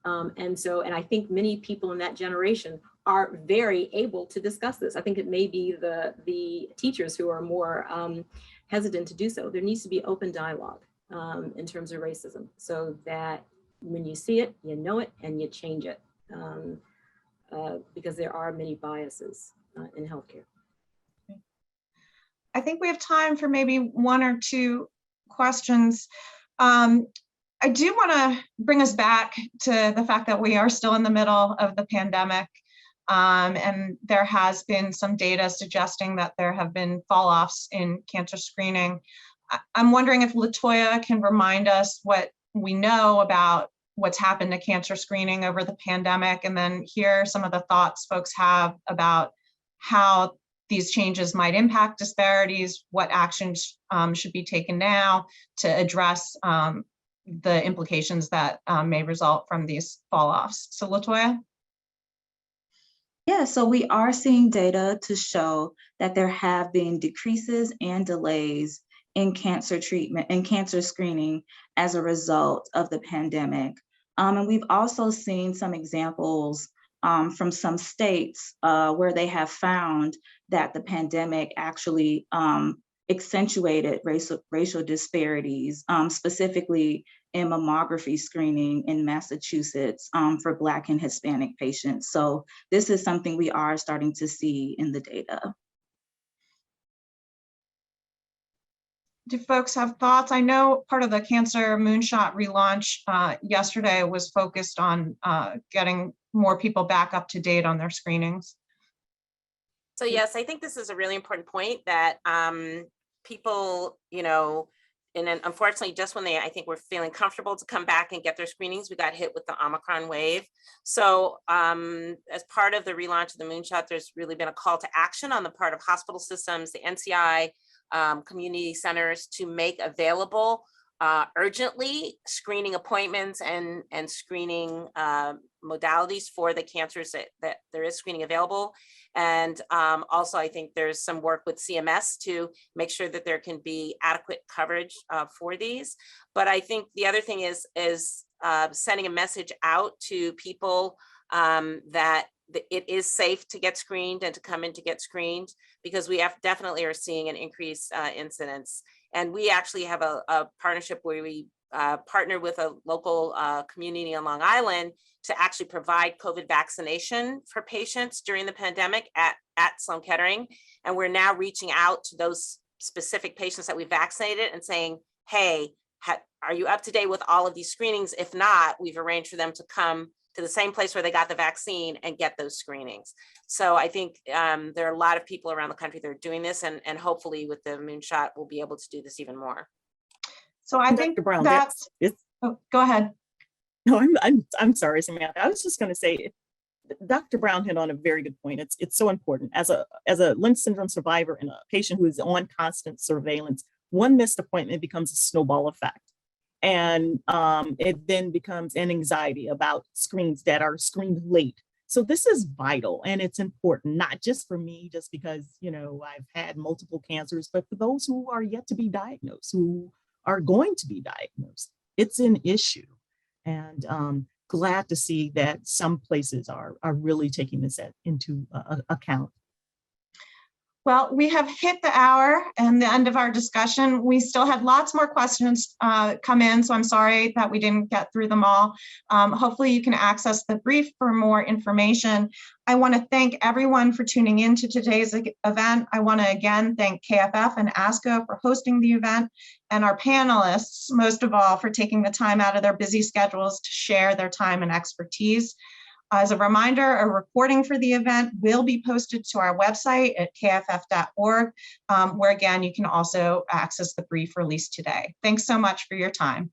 And I think many people in that generation are very able to discuss this. I think it may be the teachers who are more hesitant to do so. There needs to be open dialogue in terms of racism, so that when you see it, you know it, and you change it, because there are many biases in healthcare. I think we have time for maybe one or two questions. I do want to bring us back to the fact that we are still in the middle of the pandemic, and there has been some data suggesting that there have been fall-offs in cancer screening. I'm wondering if LaToya can remind us what we know about what's happened to cancer screening over the pandemic, and then hear some of the thoughts folks have about how these changes might impact disparities, what actions should be taken now to address the implications that may result from these fall-offs. So LaToya? Yeah, so we are seeing data to show that there have been decreases and delays in cancer treatment and cancer screening as a result of the pandemic. And we've also seen some examples from some states where they have found that the pandemic actually accentuated racial disparities, specifically in mammography screening in Massachusetts for Black and Hispanic patients. So this is something we are starting to see in the data. Do folks have thoughts? I know part of the Cancer Moonshot relaunch yesterday was focused on getting more people back up to date on their screenings. So yes, I think this is a really important point that people, and then unfortunately, just when I think we're feeling comfortable to come back and get their screenings, we got hit with the Omicron wave. So as part of the relaunch of the Moonshot, there's really been a call to action on the part of hospital systems, the NCI, community centers, to make available urgently screening appointments and screening modalities for the cancers that there is screening available. And also, I think there's some work with CMS to make sure that there can be adequate coverage for these. But I think the other thing is sending a message out to people that it is safe to get screened and to come in to get screened, because we definitely are seeing an increased incidence. And we actually have a partnership where we partner with a local community on Long Island to actually provide COVID vaccination for patients during the pandemic at Sloan Kettering. And we're now reaching out to those specific patients that we vaccinated and saying, hey, are you up to date with all of these screenings? If not, we've arranged for them to come to the same place where they got the vaccine and get those screenings. So I think there are a lot of people around the country that are doing this, and hopefully with the moonshot, we'll be able to do this even more. So I think Dr. Brown, that's, oh, go ahead. No, I'm sorry, Samantha. I was just going to say, Dr. Brown hit on a very good point. It's so important. As a Lynch syndrome survivor and a patient who is on constant surveillance, one missed appointment becomes a snowball effect. And it then becomes an anxiety about screens that are screened late. So this is vital, and it's important, not just for me, just because, you know, I've had multiple cancers, but for those who are yet to be diagnosed, who are going to be diagnosed. It's an issue. And glad to see that some places are really taking this into account. Well, we have hit the hour and the end of our discussion. We still had lots more questions come in, so I'm sorry that we didn't get through them all. Hopefully you can access the brief for more information. I want to thank everyone for tuning in to today's event. I want to again thank KFF and ASCO for hosting the event, and our panelists, most of all, for taking the time out of their busy schedules to share their time and expertise. As a reminder, a recording for the event will be posted to our website at kff.org, where again, you can also access the brief released today. Thanks so much for your time.